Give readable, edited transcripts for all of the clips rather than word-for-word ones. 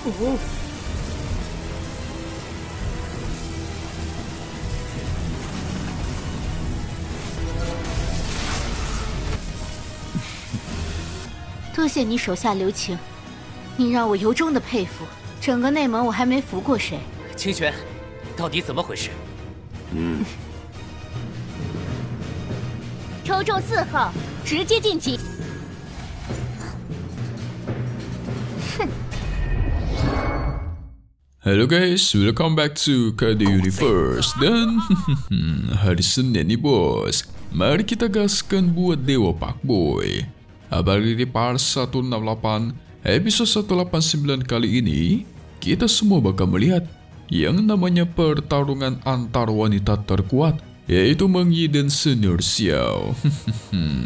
哦，多谢你手下留情，你让我由衷的佩服。整个内蒙我还没服过谁。清玄，到底怎么回事？抽中4号，直接晋级。 Halo guys, welcome back to KD Universe. Dan hari Senin nih bos, mari kita gaskan buat Dewa Pakboy. Abang di part 168 episode 189 kali ini, kita semua bakal melihat yang namanya pertarungan antar wanita terkuat, yaitu Meng Yi dan Senior Xiao.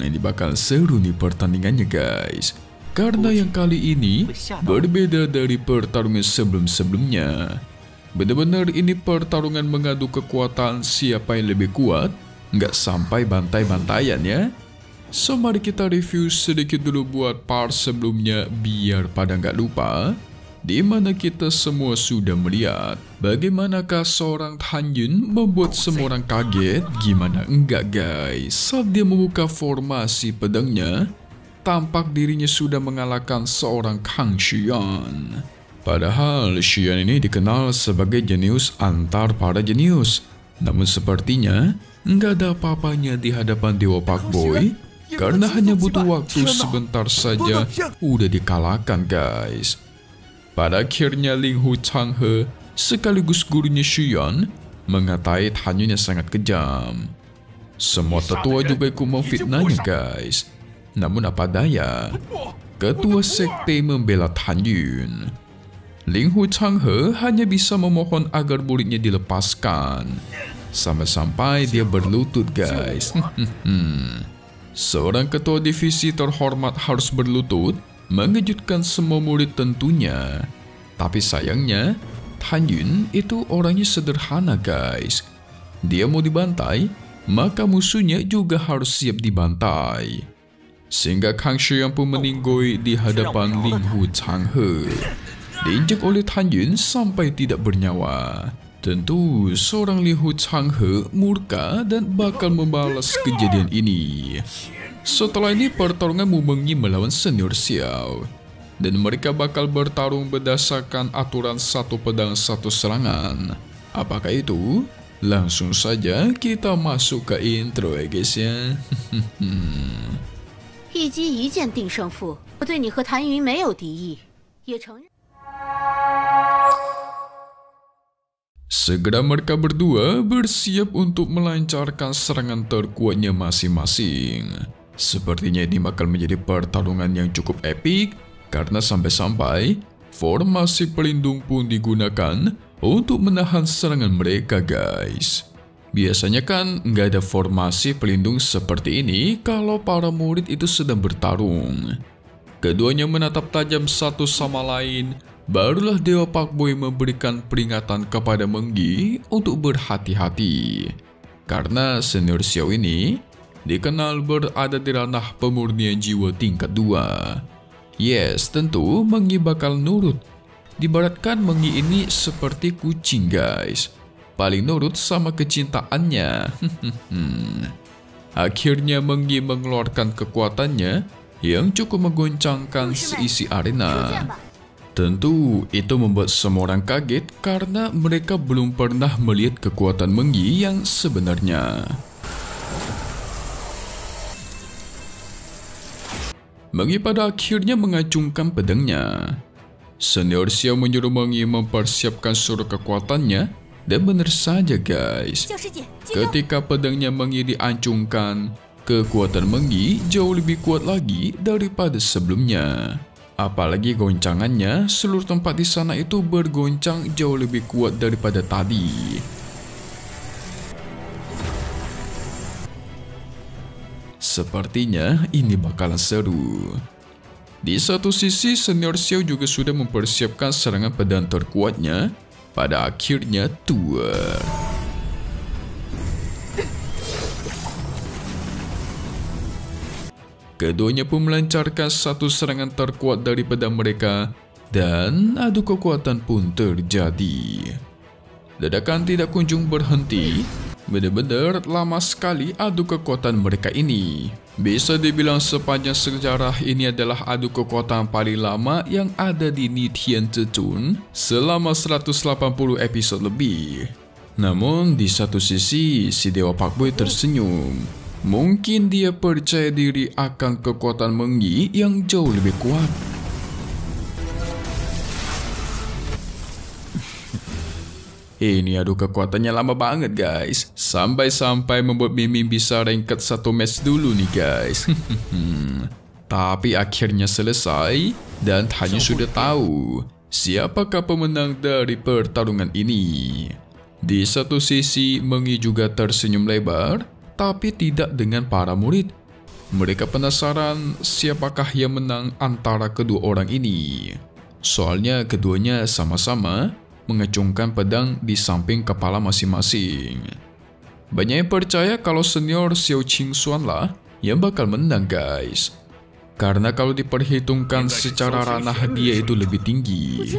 Ini bakal seru nih pertandingannya guys. Karena yang kali ini berbeda dari pertarungan sebelum-sebelumnya. Benar-benar ini pertarungan mengadu kekuatan siapa yang lebih kuat, nggak sampai bantai-bantaian ya. So mari kita review sedikit dulu buat part sebelumnya biar pada nggak lupa. Di mana kita semua sudah melihat bagaimanakah seorang Han Yun membuat semua orang kaget. Gimana enggak guys, saat dia membuka formasi pedangnya, tampak dirinya sudah mengalahkan seorang Kang Xian. Padahal Xian ini dikenal sebagai jenius antar para jenius. Namun sepertinya nggak ada apa-apanya di hadapan Dewa Pakboy, karena hanya butuh waktu sebentar saja udah dikalahkan guys. Pada akhirnya Ling Hu Changhe sekaligus gurunya Xian mengatai Han Yun yang sangat kejam. Semua tetua juga ikut memfitnahnya guys. Namun apa daya, ketua sekte membela Han Yun. Ling Hu Changhe hanya bisa memohon agar muridnya dilepaskan. Sampai-sampai dia berlutut guys. Seorang ketua divisi terhormat harus berlutut, mengejutkan semua murid tentunya. Tapi sayangnya, Han Yun itu orangnya sederhana guys. Dia mau dibantai, maka musuhnya juga harus siap dibantai. Sehingga Kang Xian pun meninggoy di hadapan Ling Hu Changhe. Diinjak oleh Han Yun sampai tidak bernyawa. Tentu seorang Ling Hu Changhe murka dan bakal membalas kejadian ini. Setelah ini pertarungan Meng Yi melawan Senior Xiao. Dan mereka bakal bertarung berdasarkan aturan satu pedang satu serangan. Apakah itu? Langsung saja kita masuk ke intro ya guys ya. 一击一剑定胜负，我对你和谭云没有敌意，也承认。 Segera mereka berdua bersiap untuk melancarkan serangan terkuatnya masing-masing. Sepertinya ini bakal menjadi pertarungan yang cukup epik, karena sampai-sampai formasi pelindung pun digunakan untuk menahan serangan mereka guys. Biasanya kan nggak ada formasi pelindung seperti ini kalau para murid itu sedang bertarung. Keduanya menatap tajam satu sama lain, barulah Dewa Pakboy memberikan peringatan kepada Meng Yi untuk berhati-hati. Karena Senior Xiao ini dikenal berada di ranah pemurnian jiwa tingkat 2. Yes, tentu Meng Yi bakal nurut. Dibaratkan Meng Yi ini seperti kucing guys. Paling nurut sama kecintaannya. Akhirnya Meng Yi mengeluarkan kekuatannya yang cukup menggoncangkan seisi arena. Tentu itu membuat semua orang kaget karena mereka belum pernah melihat kekuatan Meng Yi yang sebenarnya. Meng Yi pada akhirnya mengacungkan pedangnya. Senior Xiao menyuruh Meng Yi mempersiapkan seluruh kekuatannya. Dan benar saja guys, ketika pedangnya Meng Yi diancungkan, kekuatan Meng Yi jauh lebih kuat lagi daripada sebelumnya. Apalagi goncangannya, seluruh tempat di sana itu bergoncang jauh lebih kuat daripada tadi. Sepertinya ini bakalan seru. Di satu sisi, Senior Xiao juga sudah mempersiapkan serangan pedang terkuatnya. Pada akhirnya tuar. Keduanya pun melancarkan satu serangan terkuat dari pedang mereka dan adu kekuatan pun terjadi. Ledakan tidak kunjung berhenti. Benar-benar lama sekali adu kekuatan mereka ini. Bisa dibilang sepanjang sejarah ini adalah adu kekuatan paling lama yang ada di Nichiren Tetun selama 180 episode lebih. Namun di satu sisi, si Dewa Pakboy tersenyum. Mungkin dia percaya diri akan kekuatan Meng Yi yang jauh lebih kuat. Ini adu kekuatannya lama banget guys. Sampai-sampai membuat Mimin bisa ranket 1 match dulu nih guys. Tapi akhirnya selesai dan hanya sudah tahu siapakah pemenang dari pertarungan ini. Di satu sisi Meng Yi juga tersenyum lebar, tapi tidak dengan para murid. Mereka penasaran siapakah yang menang antara kedua orang ini. Soalnya keduanya sama-sama mengacungkan pedang di samping kepala masing-masing. Banyak yang percaya kalau senior Xiao Qingxuan lah yang bakal menang guys. Karena kalau diperhitungkan secara ranah dia itu lebih tinggi.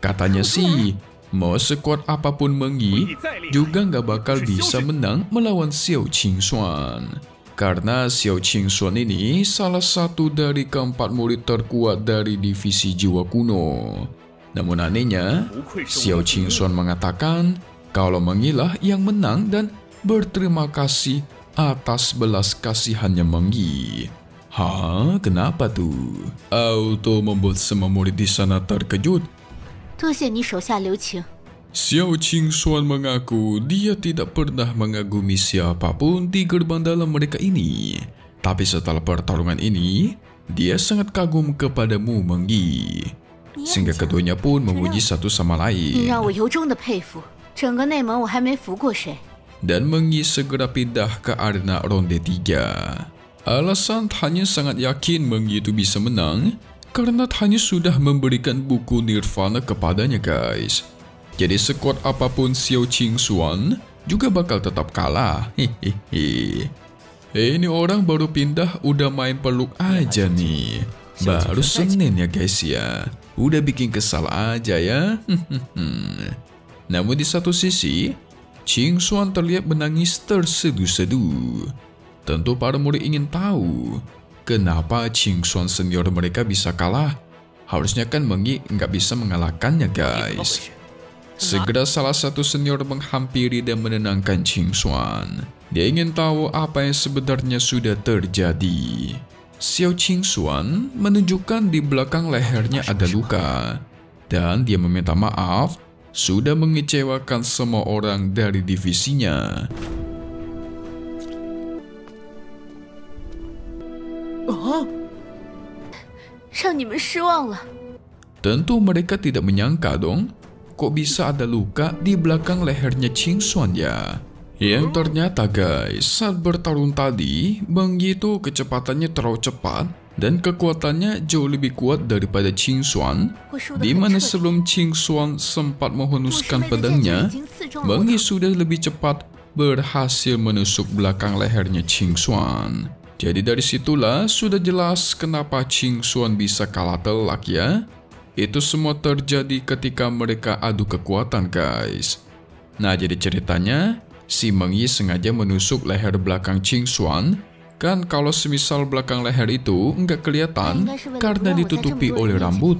Katanya sih, mau sekuat apapun Meng Yi juga nggak bakal bisa menang melawan Xiao Qingxuan. Karena Xiao Qingxuan ini salah satu dari keempat murid terkuat dari divisi jiwa kuno. Namun anehnya, Xiao Qingxuan mengatakan kalau Meng Yi lah yang menang dan berterima kasih atas belas kasihannya Meng Yi. Hah? Kenapa tuh? Auto membuat semua murid di sana terkejut. 多谢你手下留情。 Xiao Qingxuan mengaku dia tidak pernah mengagumi siapapun di gerbang dalam mereka ini. Tapi setelah pertarungan ini, dia sangat kagum kepadamu Meng Yi. Sehingga keduanya pun memuji satu sama 你 lain. 让我由衷的佩服，整个内蒙我还没服过谁。 Dan Meng Yi segera pindah ke arena ronde 3. Alasan Tanya sangat yakin Meng Yi itu bisa menang karena Tanya sudah memberikan buku Nirvana kepadanya guys. Jadi sekuat apapun Xiao Qingxuan juga bakal tetap kalah. Hehehe. Ini orang baru pindah udah main peluk aja nih. Baru Senin ya guys ya. Udah bikin kesal aja ya. Namun di satu sisi, Qingxuan terlihat menangis terseduh-seduh. Tentu para murid ingin tahu kenapa Qingxuan senior mereka bisa kalah. Harusnya kan Meng Yi nggak bisa mengalahkannya guys. Segera salah satu senior menghampiri dan menenangkan Qingxuan. Dia ingin tahu apa yang sebenarnya sudah terjadi. Xiao Qingxuan menunjukkan di belakang lehernya ada luka. Dan dia meminta maaf sudah mengecewakan semua orang dari divisinya. 让你们失望了。 Tentu mereka tidak menyangka dong, kok bisa ada luka di belakang lehernya Qingxuan ya. Yang ternyata guys, saat bertarung tadi, Meng Yi itu kecepatannya terlalu cepat dan kekuatannya jauh lebih kuat daripada Qingxuan. Di mana sebelum Qingxuan sempat menghunuskan pedangnya, Meng Yi sudah lebih cepat berhasil menusuk belakang lehernya Qingxuan. Jadi dari situlah sudah jelas kenapa Qingxuan bisa kalah telak ya. Itu semua terjadi ketika mereka adu kekuatan guys. Nah jadi ceritanya, si Meng Yi sengaja menusuk leher belakang Qingxuan. Kan kalau semisal belakang leher itu nggak kelihatan karena ditutupi oleh rambut.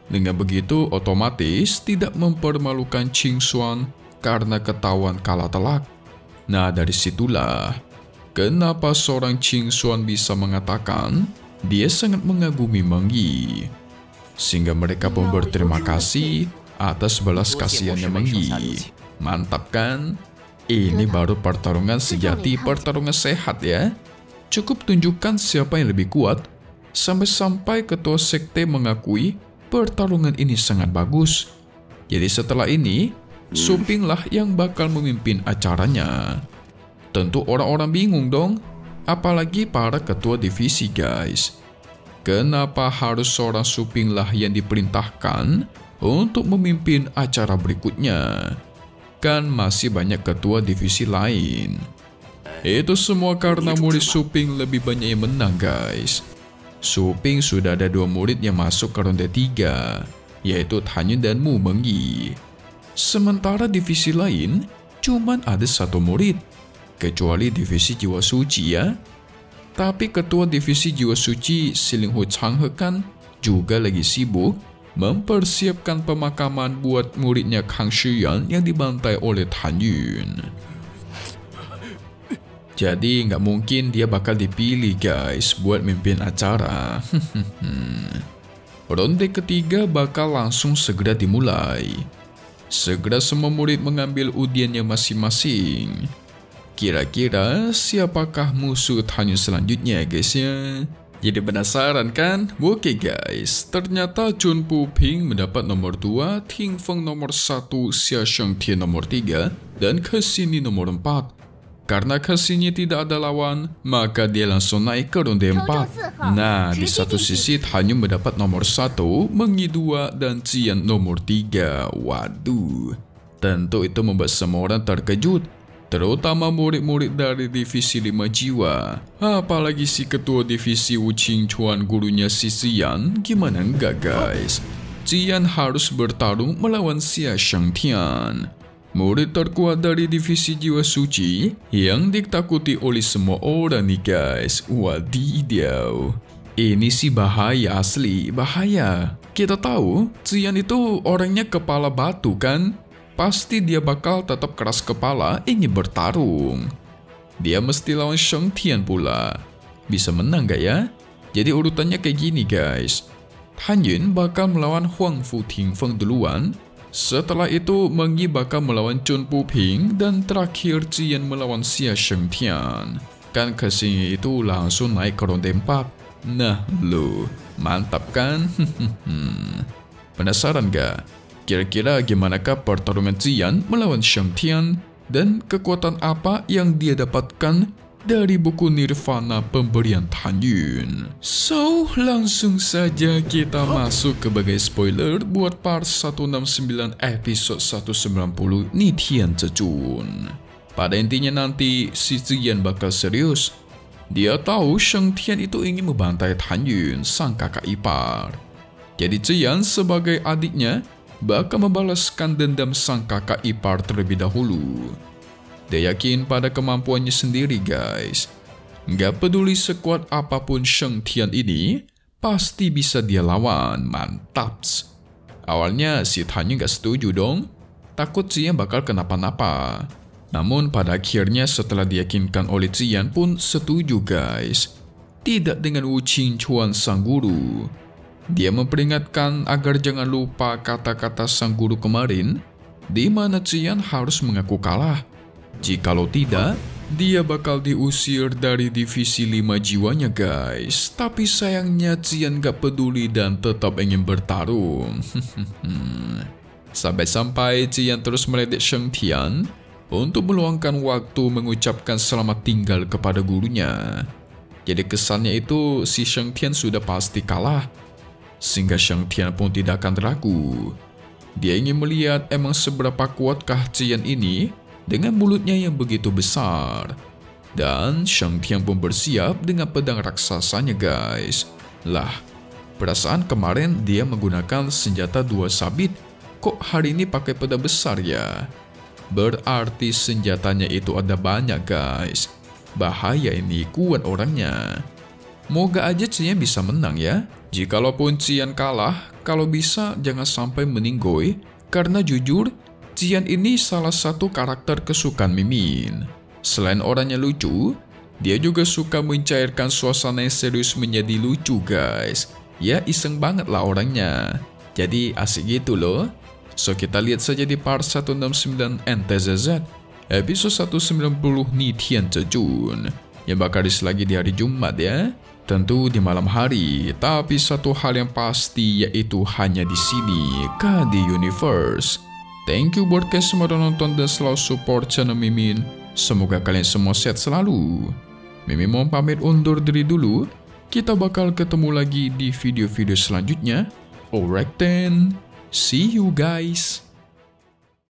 Dengan begitu otomatis tidak mempermalukan Qingxuan karena ketahuan kalah telak. Nah dari situlah kenapa seorang Qingxuan bisa mengatakan dia sangat mengagumi Meng Yi. Sehingga mereka pun berterima kasih atas belas kasihannya Meng Yi. Mantap kan? Ini baru pertarungan sejati, pertarungan sehat ya. Cukup tunjukkan siapa yang lebih kuat. Sampai-sampai ketua sekte mengakui pertarungan ini sangat bagus. Jadi setelah ini, Su Ping lah yang bakal memimpin acaranya. Tentu orang-orang bingung dong, apalagi para ketua divisi guys. Kenapa harus seorang Su Ping lah yang diperintahkan untuk memimpin acara berikutnya? Kan masih banyak ketua divisi lain. Itu semua karena murid Su Ping lebih banyak yang menang guys. Su Ping sudah ada 2 murid yang masuk ke ronde 3. yaitu Tanyun dan Mu Mengyi. Sementara divisi lain, cuman ada 1 murid, kecuali divisi Jiwa Suci ya. Tapi ketua divisi Jiwa Suci Siling Hu Changhe kan juga lagi sibuk mempersiapkan pemakaman buat muridnya Kang Shiyan yang dibantai oleh Tanyun. Jadi nggak mungkin dia bakal dipilih guys buat mimpin acara. Ronde ketiga bakal langsung segera dimulai. Segera semua murid mengambil undiannya masing-masing. Kira-kira siapakah musuh Tanyun selanjutnya guys ya? Jadi penasaran kan? Oke guys, ternyata Chun Pu Ping mendapat nomor 2, Ting Feng nomor 1, Xia Shengtian nomor 3, dan Kesini nomor 4. Karena Kesini tidak ada lawan, maka dia langsung naik ke ronde 4. Nah, di satu sisi Tanyun mendapat nomor 1, Mengyi 2, dan Cian nomor 3. Waduh, tentu itu membuat semua orang terkejut, terutama murid-murid dari divisi 5 jiwa. Apalagi si ketua divisi Wu Qingchuan, gurunya si Xian. Gimana enggak guys? Cian harus bertarung melawan Xia Shengtian, murid terkuat dari divisi Jiwa Suci yang ditakuti oleh semua orang nih guys. Wadidaw, ini sih bahaya asli, bahaya. Kita tahu Cian itu orangnya kepala batu kan? Pasti dia bakal tetap keras kepala ingin bertarung. Dia mesti lawan Shengtian pula. Bisa menang gak ya? Jadi urutannya kayak gini guys. Tanyun bakal melawan Huang Fu Tingfeng duluan. Setelah itu Mengyi bakal melawan Chun Pu Ping, dan terakhir Cian melawan Xia Shengtian. Kan Kesini itu langsung naik ke ronde 4. Nah lo, mantap kan? Penasaran gak? Kira-kira gimanakah pertarungan Cian melawan Shengtian, dan kekuatan apa yang dia dapatkan dari buku Nirvana pemberian Tanyun? So, langsung saja kita masuk ke bagai spoiler buat part 169 episode 190 Nitian Zejun. Pada intinya nanti si Cian bakal serius. Dia tahu Shengtian itu ingin membantai Tanyun, sang kakak ipar. Jadi Cian sebagai adiknya bakal membalaskan dendam sang kakak ipar terlebih dahulu. Dia yakin pada kemampuannya sendiri guys. Nggak peduli sekuat apapun Shengtian ini, pasti bisa dia lawan. Mantaps. Awalnya si Tanyun nggak setuju dong. Takut Cian bakal kenapa-napa. Namun pada akhirnya setelah diyakinkan oleh Cian pun setuju guys. Tidak dengan Wu Qingchuan sang guru. Dia memperingatkan agar jangan lupa kata-kata sang guru kemarin, di mana Cian harus mengaku kalah. Jikalau tidak, dia bakal diusir dari divisi 5 jiwanya guys. Tapi sayangnya Cian gak peduli dan tetap ingin bertarung. Sampai-sampai Cian terus meledek Shengtian untuk meluangkan waktu mengucapkan selamat tinggal kepada gurunya. Jadi kesannya itu si Shengtian sudah pasti kalah. Sehingga Shengtian pun tidak akan ragu. Dia ingin melihat emang seberapa kuatkah Cian ini dengan mulutnya yang begitu besar. Dan Shengtian pun bersiap dengan pedang raksasanya guys. Lah, perasaan kemarin dia menggunakan senjata 2 sabit. Kok hari ini pakai pedang besar ya? Berarti senjatanya itu ada banyak guys. Bahaya ini, kuat orangnya. Moga aja Cian bisa menang ya. Jikalaupun Cian kalah, kalau bisa jangan sampai meninggoy. Karena jujur, Cian ini salah satu karakter kesukaan Mimin. Selain orangnya lucu, dia juga suka mencairkan suasana yang serius menjadi lucu guys. Ya iseng banget lah orangnya. Jadi asik gitu loh. So kita lihat saja di part 169 NTZZ episode 190 Nitian Zejun yang bakal rilis lagi di hari Jumat ya. Tentu di malam hari, tapi satu hal yang pasti yaitu hanya di sini, KD Universe. Thank you buat kalian semua udah nonton dan selalu support channel Mimin. Semoga kalian semua sehat selalu. Mimin mau pamit undur diri dulu. Kita bakal ketemu lagi di video-video selanjutnya. Alright then, see you guys.